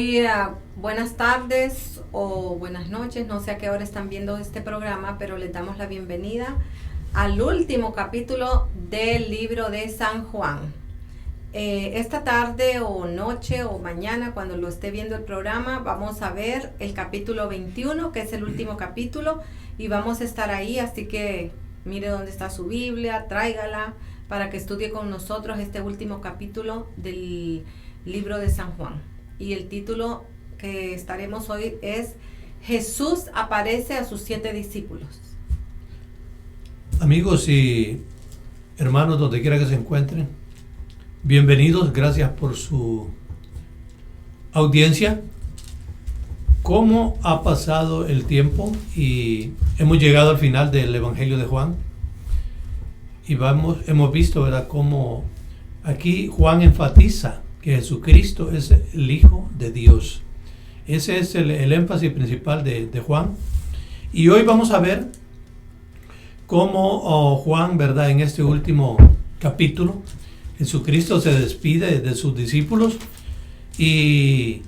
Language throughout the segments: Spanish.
Muy buenas tardes o buenas noches, no sé a qué hora están viendo este programa, pero les damos la bienvenida al último capítulo del libro de San Juan. Esta tarde o noche o mañana, cuando lo esté viendo el programa, vamos a ver el capítulo 21, que es el último capítulo, y vamos a estar ahí, así que mire dónde está su Biblia, tráigala para que estudie con nosotros este último capítulo del libro de San Juan. Y el título que estaremos hoy es Jesús aparece a sus 7 discípulos. Amigos y hermanos, donde quiera que se encuentren, bienvenidos, gracias por su audiencia. ¿Cómo ha pasado el tiempo? Y hemos llegado al final del Evangelio de Juan. Y hemos visto, ¿verdad?, cómo aquí Juan enfatiza que Jesucristo es el Hijo de Dios. Ese es el énfasis principal de Juan. Y hoy vamos a ver cómo Juan, ¿verdad?, en este último capítulo, Jesucristo se despide de sus discípulos y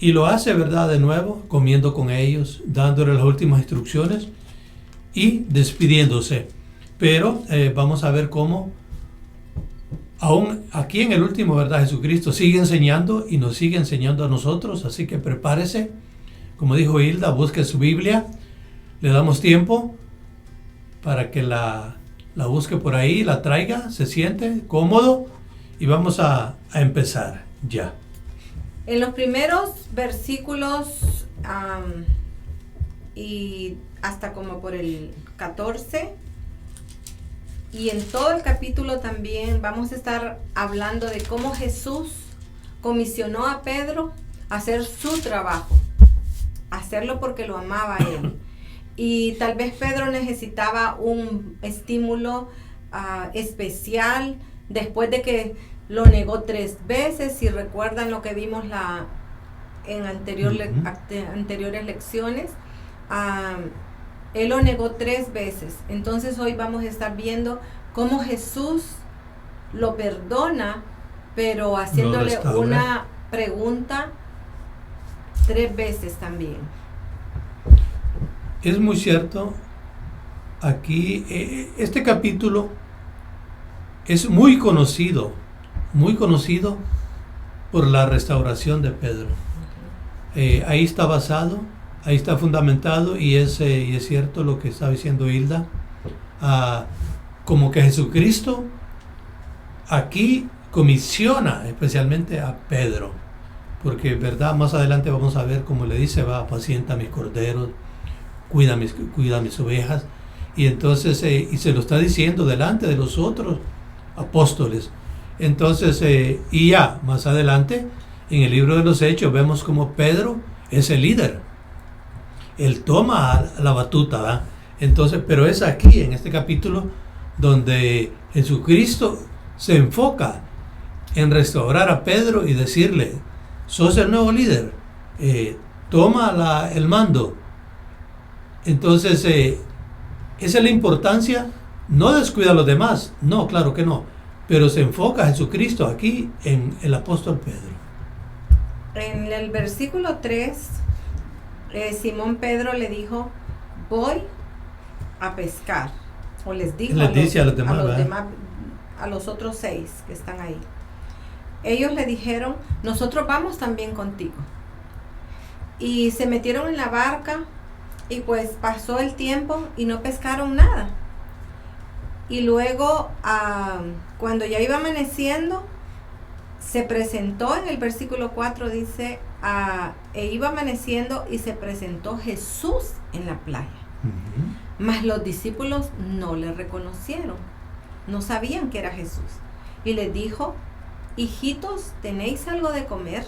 lo hace, ¿verdad?, de nuevo, comiendo con ellos, dándoles las últimas instrucciones y despidiéndose. Pero vamos a ver cómo aún aquí en el último, ¿verdad?, Jesucristo sigue enseñando y nos sigue enseñando a nosotros, así que prepárese. Como dijo Hilda, busque su Biblia, le damos tiempo para que la busque por ahí, la traiga, se siente cómodo y vamos a empezar ya. En los primeros versículos y hasta como por el 14 y en todo el capítulo también vamos a estar hablando de cómo Jesús comisionó a Pedro a hacer su trabajo, hacerlo porque lo amaba a él. Y tal vez Pedro necesitaba un estímulo especial después de que lo negó 3 veces. Si recuerdan lo que vimos en anteriores lecciones, él lo negó 3 veces. Entonces hoy vamos a estar viendo cómo Jesús lo perdona, pero haciéndole una pregunta 3 veces también. Es muy cierto. Aquí este capítulo es muy conocido por la restauración de Pedro. Ahí está basado, ahí está fundamentado y es cierto lo que está diciendo Hilda, como que Jesucristo aquí comisiona especialmente a Pedro, porque verdad, más adelante vamos a ver cómo le dice, va, apacienta mis corderos, cuida mis ovejas, y entonces y se lo está diciendo delante de los otros apóstoles. Entonces y ya más adelante en el libro de los Hechos vemos como Pedro es el líder, él toma la batuta, ¿verdad? Entonces, pero es aquí en este capítulo donde Jesucristo se enfoca en restaurar a Pedro y decirle, sos el nuevo líder, toma el mando. Entonces esa es la importancia, no descuida a los demás, no, claro que no, pero se enfoca a Jesucristo aquí en el apóstol Pedro. En el versículo 3, Simón Pedro le dijo, voy a pescar, o les dijo a los otros 6 que están ahí. Ellos le dijeron, nosotros vamos también contigo. Y se metieron en la barca y pues pasó el tiempo y no pescaron nada. Y luego cuando ya iba amaneciendo, se presentó, en el versículo 4 dice, iba amaneciendo y se presentó Jesús en la playa. Uh-huh. Mas los discípulos no le reconocieron, no sabían que era Jesús. Y les dijo, hijitos, ¿tenéis algo de comer?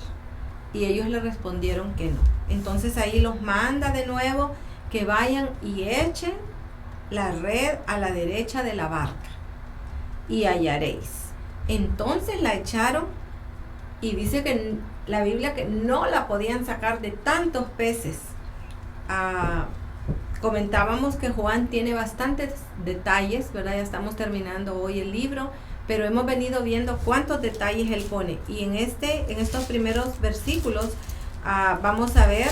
Y ellos le respondieron que no. Entonces ahí los manda de nuevo que vayan y echen la red a la derecha de la barca y hallaréis. Entonces la echaron y dice que la Biblia que no la podían sacar de tantos peces. Comentábamos que Juan tiene bastantes detalles, ¿verdad? Ya estamos terminando hoy el libro, pero hemos venido viendo cuántos detalles él pone. Y en estos primeros versículos vamos a ver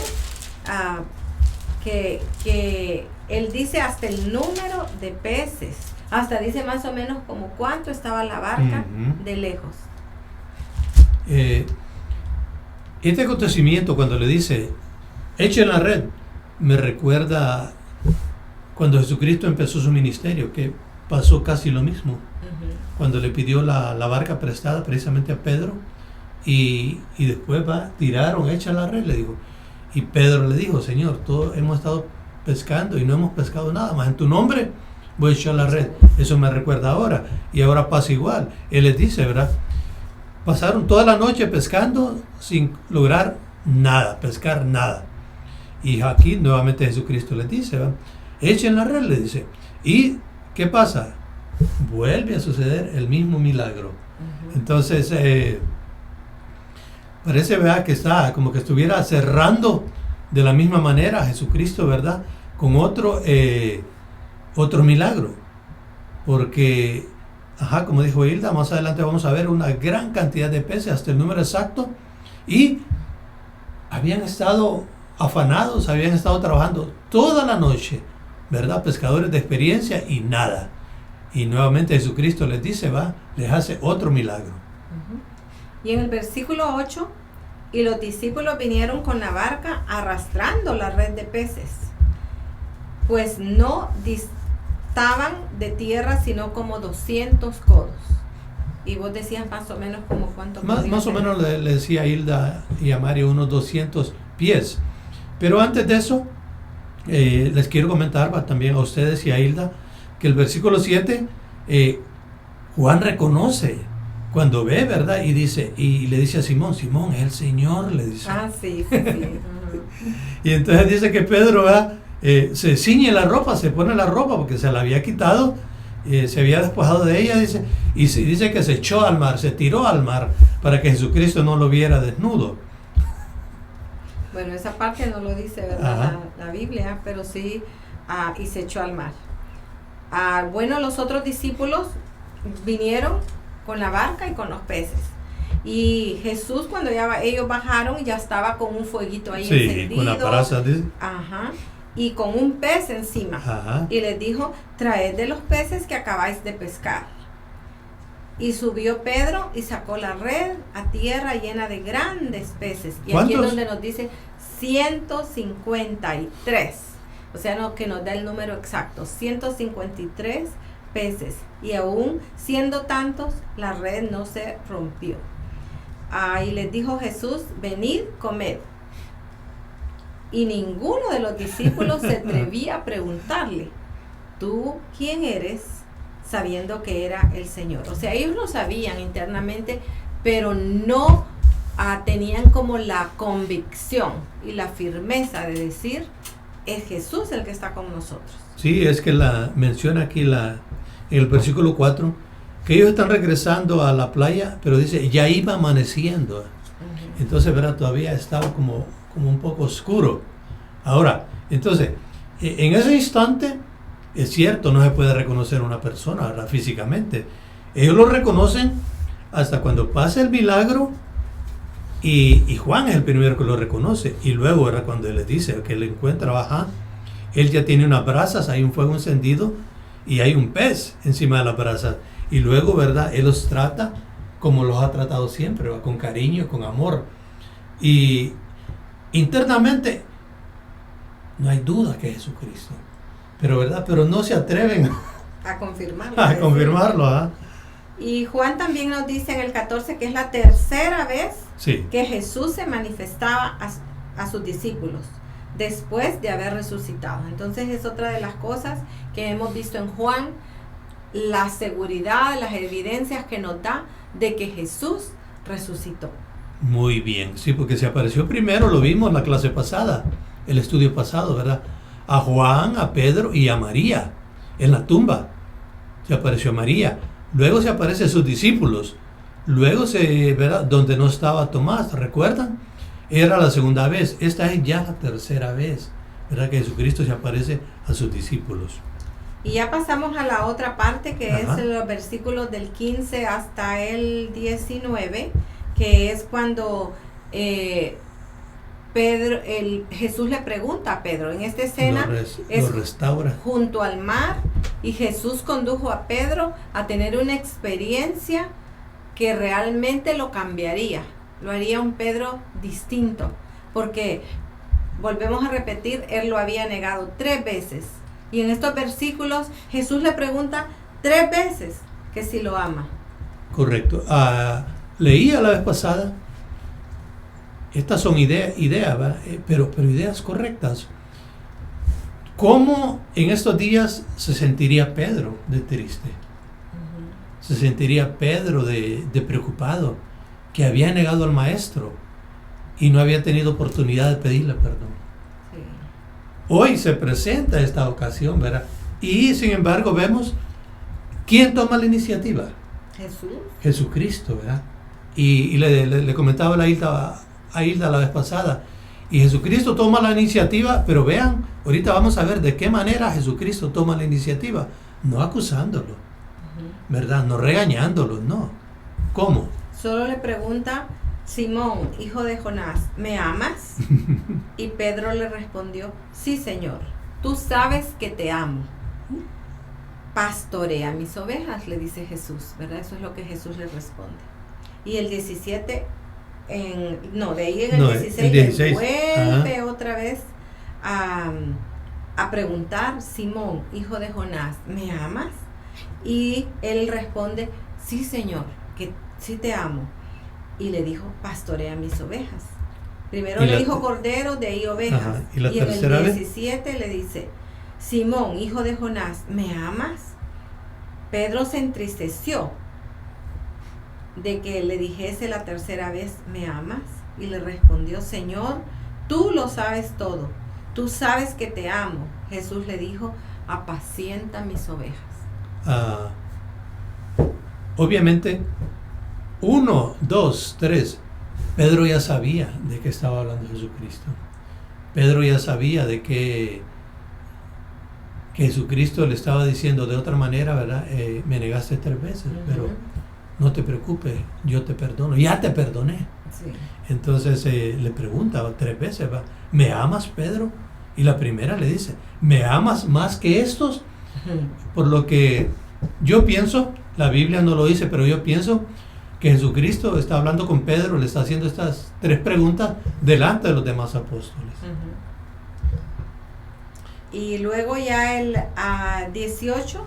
que él dice hasta el número de peces, hasta dice más o menos como cuánto estaba la barca de lejos. Este acontecimiento, cuando le dice echen la red, me recuerda cuando Jesucristo empezó su ministerio, que pasó casi lo mismo. Cuando le pidió la barca prestada precisamente a Pedro, y después tiraron, echa la red, le dijo. Y Pedro le dijo, Señor, todos hemos estado pescando y no hemos pescado nada más. En tu nombre voy a echar la red. Eso me recuerda ahora. Y ahora pasa igual. Él les dice, ¿verdad? Pasaron toda la noche pescando sin lograr nada, pescar nada. Y aquí nuevamente Jesucristo les dice, ¿verdad? Echen la red, le dice. ¿Y qué pasa? Vuelve a suceder el mismo milagro. Entonces, parece, ¿verdad?, que está como que estuviera cerrando de la misma manera a Jesucristo, ¿verdad?, con otro milagro. Porque, como dijo Hilda, más adelante vamos a ver una gran cantidad de peces, hasta el número exacto, y habían estado afanados, habían estado trabajando toda la noche, ¿verdad?, pescadores de experiencia, y nada. Y nuevamente Jesucristo les dice, les hace otro milagro. Y en el versículo 8, y los discípulos vinieron con la barca arrastrando la red de peces, pues no distaban de tierra sino como 200 codos. Y vos decías más o menos como cuánto. Más o menos le decía a Hilda y a Mario unos 200 pies. Pero antes de eso, les quiero comentar también a ustedes y a Hilda, que el versículo 7, Juan reconoce cuando ve, ¿verdad? Y dice, y le dice a Simón, Simón, es el Señor, le dice. Sí. Y entonces dice que Pedro se ciñe la ropa, se pone la ropa porque se la había quitado, se había despojado de ella, dice, y dice que se echó al mar, se tiró al mar para que Jesucristo no lo viera desnudo. Bueno, esa parte no lo dice, ¿verdad? La Biblia, pero sí, y se echó al mar. Bueno, los otros discípulos vinieron con la barca y con los peces. Y Jesús, cuando ellos bajaron, ya estaba con un fueguito ahí encendido. Con la brasa. Y con un pez encima. Y les dijo, traed de los peces que acabáis de pescar. Y subió Pedro y sacó la red a tierra llena de grandes peces. Y aquí es donde nos dice 153. O sea, que nos da el número exacto, 153 peces. Y aún siendo tantos, la red no se rompió. Y les dijo Jesús, venid, comed. Y ninguno de los discípulos se atrevía a preguntarle, ¿tú quién eres? Sabiendo que era el Señor. O sea, ellos lo sabían internamente, pero no tenían como la convicción y la firmeza de decir, es Jesús el que está con nosotros. Sí, es que menciona aquí en el versículo 4 que ellos están regresando a la playa, pero dice, ya iba amaneciendo. Entonces, ¿verdad? Todavía estaba como un poco oscuro. Ahora, entonces, en ese instante, es cierto, no se puede reconocer una persona, ¿verdad?, físicamente. Ellos lo reconocen hasta cuando pasa el milagro, y Juan es el primero que lo reconoce. Y luego, ¿verdad?, cuando él les dice que él encuentra, él ya tiene unas brasas, hay un fuego encendido y hay un pez encima de las brasas. Y luego, ¿verdad?, él los trata como los ha tratado siempre, ¿verdad?, con cariño, con amor. Y internamente no hay duda que es Jesucristo. Pero no se atreven a confirmarlo. confirmarlo. Y Juan también nos dice en el 14 que es la tercera vez que Jesús se manifestaba a sus discípulos después de haber resucitado. Entonces es otra de las cosas que hemos visto en Juan, la seguridad, las evidencias que nos da de que Jesús resucitó. Muy bien, sí, porque se apareció primero, lo vimos en la clase pasada, el estudio pasado, ¿verdad? A Juan, a Pedro y a María en la tumba. Se apareció María. Luego se aparece a sus discípulos. Luego ¿verdad?, donde no estaba Tomás, ¿recuerdan? Era la segunda vez. Esta es ya la tercera vez, ¿verdad?, que Jesucristo se aparece a sus discípulos. Y ya pasamos a la otra parte, que Ajá. es los versículos del 15 hasta el 19, que es cuando Jesús le pregunta a Pedro. En esta escena lo restaura junto al mar, y Jesús condujo a Pedro a tener una experiencia que realmente lo cambiaría, lo haría un Pedro distinto, porque volvemos a repetir, él lo había negado 3 veces, y en estos versículos Jesús le pregunta 3 veces que si lo ama. Correcto. Leía la vez pasada, estas son ideas, pero ideas correctas. ¿Cómo en estos días se sentiría Pedro de triste? Se sentiría Pedro de preocupado, que había negado al maestro y no había tenido oportunidad de pedirle perdón. Sí. Hoy se presenta esta ocasión, ¿verdad? Y sin embargo vemos quién toma la iniciativa. Jesucristo, ¿verdad? Y le comentaba a Hilda la vez pasada, y Jesucristo toma la iniciativa, pero vean, ahorita vamos a ver de qué manera Jesucristo toma la iniciativa, no acusándolo, ¿verdad? No regañándolo, no. ¿Cómo? Solo le pregunta: Simón, hijo de Jonás, ¿me amas? Y Pedro le respondió: sí, Señor, tú sabes que te amo. Pastorea mis ovejas, le dice Jesús, ¿verdad? Eso es lo que Jesús le responde. Y el 17, de ahí en el 16, vuelve otra vez a preguntar: Simón, hijo de Jonás, ¿me amas? Y él responde: sí, Señor, que sí te amo. Y le dijo: pastorea mis ovejas. Primero le dijo cordero, de ahí ovejas. Ajá. Y en el 17 le dice: Simón, hijo de Jonás, ¿me amas? Pedro se entristeció de que le dijese la tercera vez: ¿me amas? Y le respondió: Señor, tú lo sabes todo, tú sabes que te amo. Jesús le dijo: apacienta mis ovejas. Obviamente 1, 2, 3, Pedro ya sabía de qué estaba hablando Jesucristo. Pedro ya sabía de que Jesucristo le estaba diciendo de otra manera, ¿verdad? Me negaste 3 veces, pero no te preocupes, yo te perdono, ya te perdoné. Sí. Entonces le pregunta 3 veces, ¿va? ¿Me amas, Pedro? Y la primera le dice: ¿me amas más que estos? Por lo que yo pienso, la Biblia no lo dice, pero yo pienso que Jesucristo está hablando con Pedro, le está haciendo estas 3 preguntas delante de los demás apóstoles. Y luego ya el 18: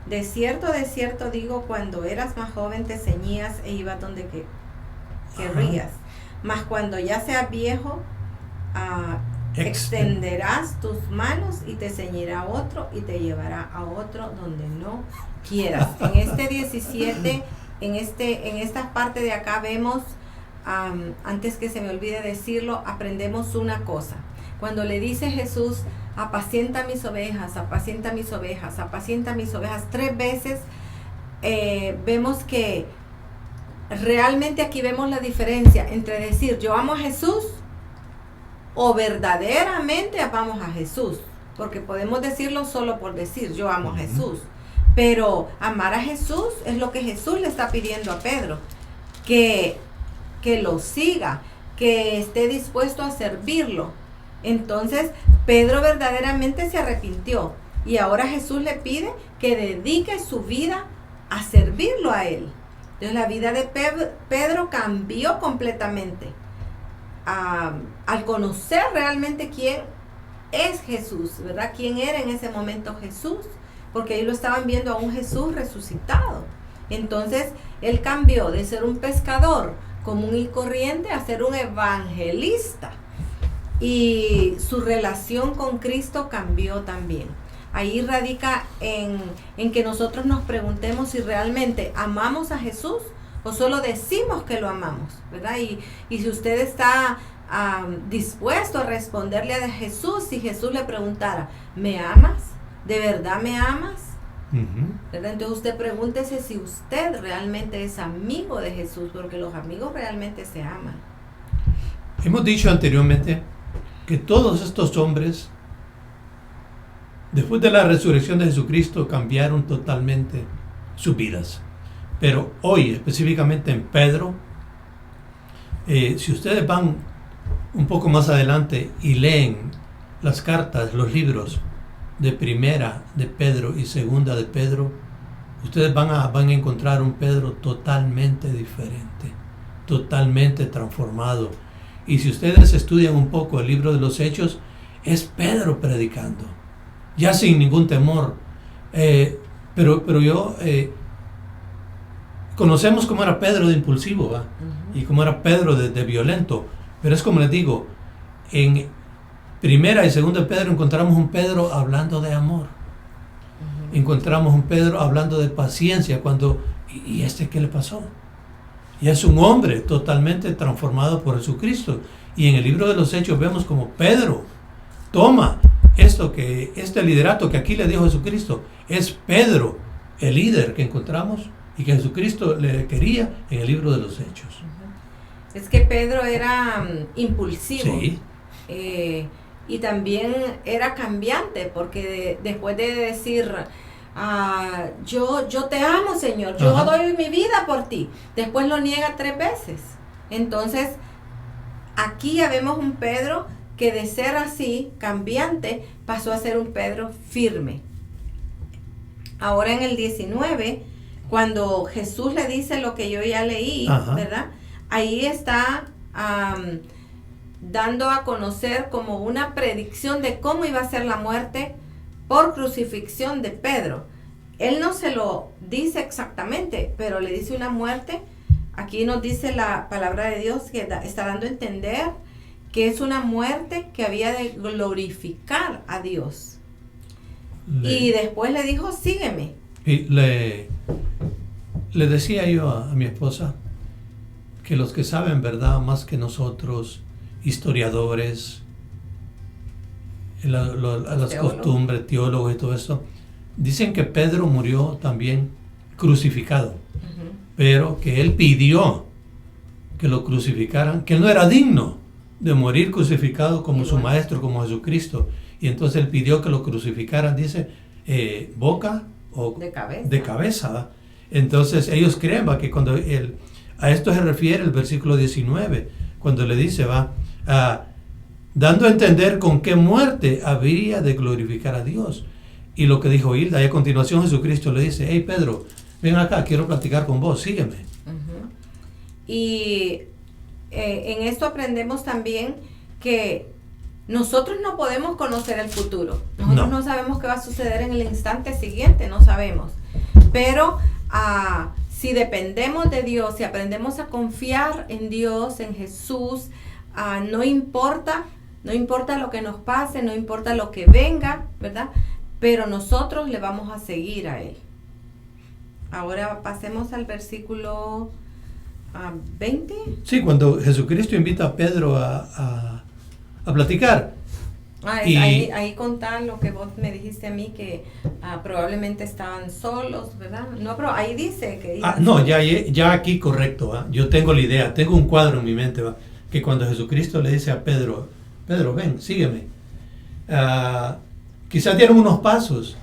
de cierto digo, cuando eras más joven te ceñías e ibas donde querrías, mas cuando ya seas viejo extenderás tus manos y te ceñirá otro y te llevará a otro donde no quieras. En este 17, en esta parte de acá vemos, antes que se me olvide decirlo, aprendemos una cosa. Cuando le dice Jesús: apacienta mis ovejas, apacienta mis ovejas, apacienta mis ovejas 3 veces, vemos que realmente aquí vemos la diferencia entre decir yo amo a Jesús o verdaderamente amamos a Jesús, porque podemos decirlo solo por decir yo amo a Jesús, pero amar a Jesús es lo que Jesús le está pidiendo a Pedro, que lo siga, que esté dispuesto a servirlo. Entonces Pedro verdaderamente se arrepintió y ahora Jesús le pide que dedique su vida a servirlo a él. Entonces la vida de Pedro cambió completamente al conocer realmente quién es Jesús, ¿verdad? Quién era en ese momento Jesús, porque ahí lo estaban viendo a un Jesús resucitado. Entonces él cambió de ser un pescador común y corriente a ser un evangelista. Y su relación con Cristo cambió también. Ahí radica en que nosotros nos preguntemos si realmente amamos a Jesús o solo decimos que lo amamos, ¿verdad? Y si usted está dispuesto a responderle a Jesús, si Jesús le preguntara: ¿me amas? ¿De verdad me amas? ¿Verdad? Entonces usted pregúntese si usted realmente es amigo de Jesús, porque los amigos realmente se aman. Hemos dicho anteriormente que todos estos hombres Después de la resurrección de Jesucristo cambiaron totalmente sus vidas. Pero hoy, específicamente en Pedro, si ustedes van un poco más adelante y leen las cartas, los libros de primera de Pedro y segunda de Pedro, ustedes van a encontrar un Pedro totalmente diferente, totalmente transformado. Y si ustedes estudian un poco el libro de los Hechos, es Pedro predicando, ya sin ningún temor. Pero yo... conocemos cómo era Pedro de impulsivo, ¿va? Y cómo era Pedro de violento. Pero es como les digo, en primera y segunda de Pedro encontramos un Pedro hablando de amor. Encontramos un Pedro hablando de paciencia. ¿Y este qué le pasó? Y es un hombre totalmente transformado por Jesucristo. Y en el libro de los Hechos vemos como Pedro toma este liderato que aquí le dijo Jesucristo. Es Pedro el líder que encontramos y que Jesucristo le quería en el libro de los Hechos. Es que Pedro era impulsivo. Sí. Y también era cambiante, porque después de decir, yo te amo, Señor, yo doy mi vida por ti, después lo niega 3 veces. Entonces, aquí ya vemos un Pedro que de ser así, cambiante, pasó a ser un Pedro firme. Ahora en el 19, cuando Jesús le dice lo que yo ya leí, ¿verdad? Ahí está dando a conocer como una predicción de cómo iba a ser la muerte por crucifixión de Pedro. Él no se lo dice exactamente, pero le dice una muerte. Aquí nos dice la palabra de Dios que está dando a entender que es una muerte que había de glorificar a Dios. Y después le dijo, sígueme. Y le decía yo a mi esposa que los que saben verdad más que nosotros, historiadores, las costumbres, teólogos y todo eso, dicen que Pedro murió también crucificado, pero que él pidió que lo crucificaran, que él no era digno de morir crucificado como su maestro, como Jesucristo, y entonces él pidió que lo crucificaran, dice, boca o de cabeza, ¿va? Entonces ellos creen, ¿va?, que cuando a esto se refiere el versículo 19, cuando le dice, dando a entender con qué muerte habría de glorificar a Dios. Y lo que dijo Hilda, y a continuación Jesucristo le dice, hey Pedro, ven acá, quiero platicar con vos, sígueme. Y en esto aprendemos también que nosotros no podemos conocer el futuro. Nosotros no sabemos qué va a suceder en el instante siguiente, no sabemos. Pero si dependemos de Dios, si aprendemos a confiar en Dios, en Jesús, no importa lo que nos pase, no importa lo que venga, ¿verdad? Pero nosotros le vamos a seguir a Él. Ahora pasemos al versículo 20. Sí, cuando Jesucristo invita a Pedro a platicar. Ahí contar lo que vos me dijiste a mí, que probablemente estaban solos, ¿verdad? No, pero ahí dice que... no, ya aquí correcto, yo tengo la idea, tengo un cuadro en mi mente, que cuando Jesucristo le dice a Pedro, ven, sígueme, quizás dieron unos pasos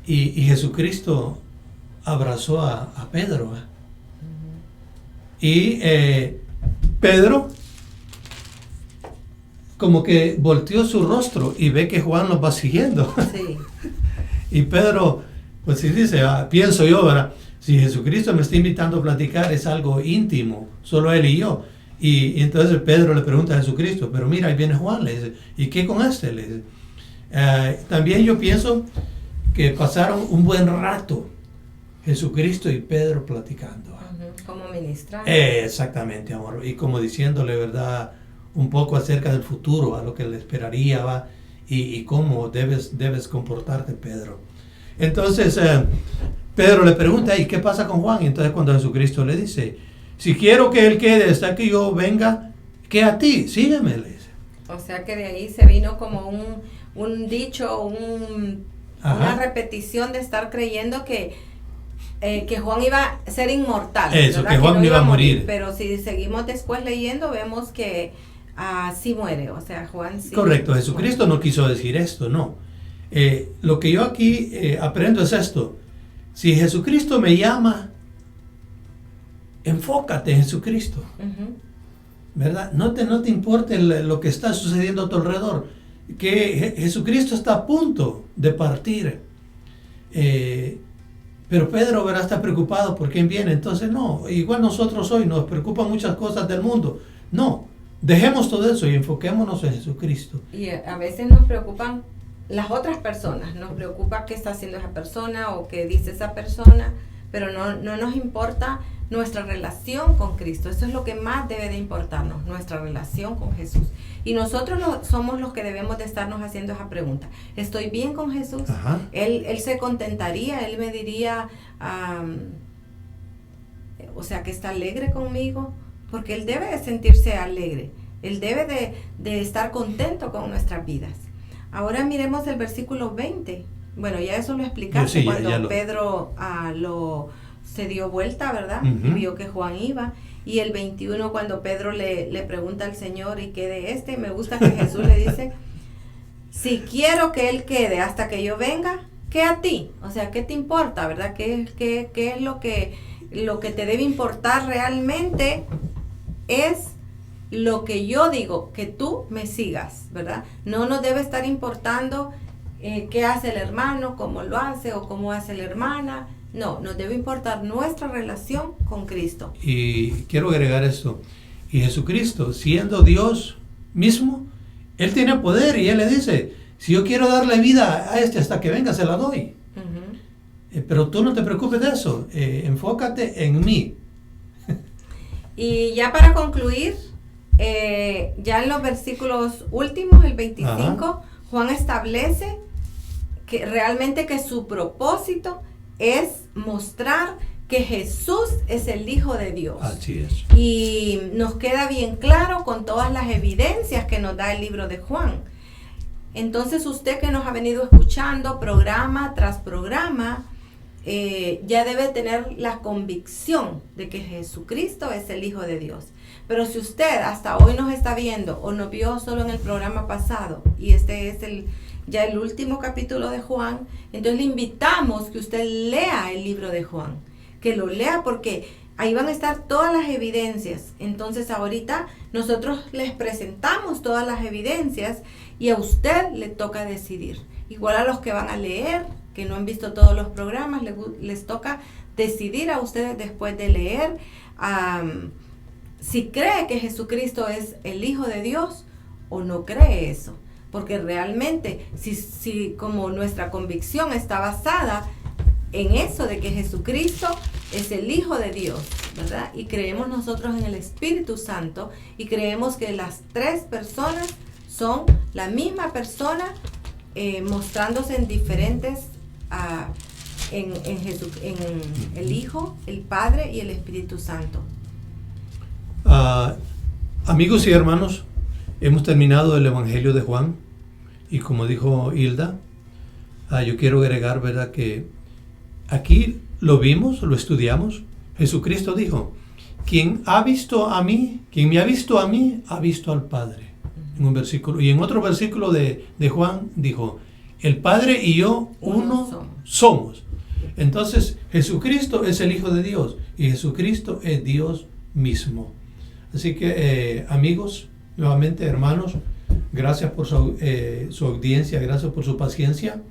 y Jesucristo abrazó a Pedro, y Pedro como que volteó su rostro y ve que Juan los va siguiendo. Sí. Y Pedro, pues sí dice, pienso yo, ¿verdad? Si Jesucristo me está invitando a platicar, es algo íntimo, solo él y yo. Y entonces Pedro le pregunta a Jesucristo, pero mira, ahí viene Juan, le dice, ¿y qué con este? Le dice. También yo pienso que pasaron un buen rato Jesucristo y Pedro platicando. Como ministrando. Exactamente, amor. Y como diciéndole, ¿verdad?, un poco acerca del futuro, a lo que le esperaría, y cómo debes comportarte, Pedro. Entonces, Pedro le pregunta, ¿y qué pasa con Juan? Y entonces cuando Jesucristo le dice, si quiero que él quede hasta que yo venga, ¿qué a ti? Sígueme, le dice. O sea que de ahí se vino como un dicho, una repetición de estar creyendo que Juan iba a ser inmortal. Eso, ¿verdad? Que Juan no iba a morir. Pero si seguimos después leyendo, vemos que sí muere, o sea, Juan sí. Correcto, Jesucristo no quiso decir esto, no. Lo que yo aquí aprendo es esto. Si Jesucristo me llama, enfócate en Jesucristo. ¿Verdad? No te importe lo que está sucediendo a tu alrededor. Que Jesucristo está a punto de partir. Pero Pedro, ¿verdad?, está preocupado por quién viene. Entonces, no, igual nosotros hoy nos preocupan muchas cosas del mundo. No, dejemos todo eso y enfoquémonos en Jesucristo. Y a veces nos preocupan las otras personas. Nos preocupa qué está haciendo esa persona o qué dice esa persona, pero no nos importa nuestra relación con Cristo. Eso es lo que más debe de importarnos, nuestra relación con Jesús. Y nosotros somos los que debemos de estarnos haciendo esa pregunta. ¿Estoy bien con Jesús? Él se contentaría, Él me diría, o sea, que está alegre conmigo, porque Él debe de sentirse alegre. Él debe de estar contento con nuestras vidas. Ahora miremos el versículo 20. Bueno, ya eso lo explicaste cuando Pedro se dio vuelta, ¿verdad? Y vio que Juan iba. Y el 21, cuando Pedro le pregunta al Señor, ¿y qué de este? Me gusta que Jesús le dice, si quiero que él quede hasta que yo venga, ¿qué a ti? O sea, ¿qué te importa, verdad? ¿Qué es lo que te debe importar realmente? Es lo que yo digo, que tú me sigas, ¿verdad? No nos debe estar importando qué hace el hermano, cómo lo hace o cómo hace la hermana. No, nos debe importar nuestra relación con Cristo. Y quiero agregar esto. Y Jesucristo, siendo Dios mismo, Él tiene poder y Él le dice, si yo quiero darle vida a este hasta que venga, se la doy. Pero tú no te preocupes de eso. Enfócate en mí. Y ya para concluir, ya en los versículos últimos, el 25, Juan establece que realmente que su propósito es mostrar que Jesús es el Hijo de Dios. Así es. Y nos queda bien claro con todas las evidencias que nos da el libro de Juan. Entonces usted que nos ha venido escuchando programa tras programa, ya debe tener la convicción de que Jesucristo es el Hijo de Dios. Pero si usted hasta hoy nos está viendo o nos vio solo en el programa pasado, y este es ya el último capítulo de Juan, entonces le invitamos que usted lea el libro de Juan, que lo lea porque ahí van a estar todas las evidencias. Entonces ahorita nosotros les presentamos todas las evidencias y a usted le toca decidir. Igual a los que van a leer, que no han visto todos los programas, les toca decidir a ustedes después de leer si cree que Jesucristo es el Hijo de Dios o no cree eso. Porque realmente, si como nuestra convicción está basada en eso de que Jesucristo es el Hijo de Dios, ¿verdad? Y creemos nosotros en el Espíritu Santo y creemos que las tres personas son la misma persona mostrándose en diferentes, en el Hijo, el Padre y el Espíritu Santo. Amigos y hermanos, hemos terminado el Evangelio de Juan y como dijo Hilda, yo quiero agregar, ¿verdad?, que aquí lo vimos, lo estudiamos. Jesucristo dijo, quien me ha visto a mí, ha visto al Padre. En un versículo. Y en otro versículo de Juan dijo, el Padre y yo uno somos. Entonces Jesucristo es el Hijo de Dios y Jesucristo es Dios mismo. Así que amigos, nuevamente hermanos, gracias por su audiencia, gracias por su paciencia.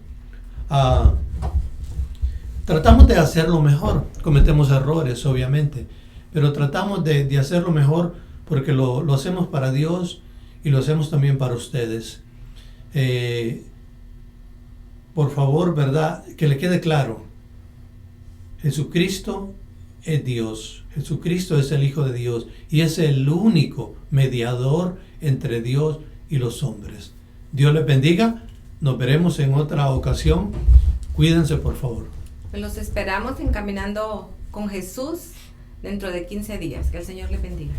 Tratamos de hacerlo mejor, cometemos errores obviamente, pero tratamos de hacerlo mejor porque lo hacemos para Dios y lo hacemos también para ustedes. Por favor, ¿verdad? Que le quede claro, Jesucristo es Dios, Jesucristo es el Hijo de Dios y es el único mediador entre Dios y los hombres. Dios les bendiga, nos veremos en otra ocasión, cuídense por favor. Los esperamos en Caminando con Jesús dentro de 15 días, que el Señor les bendiga.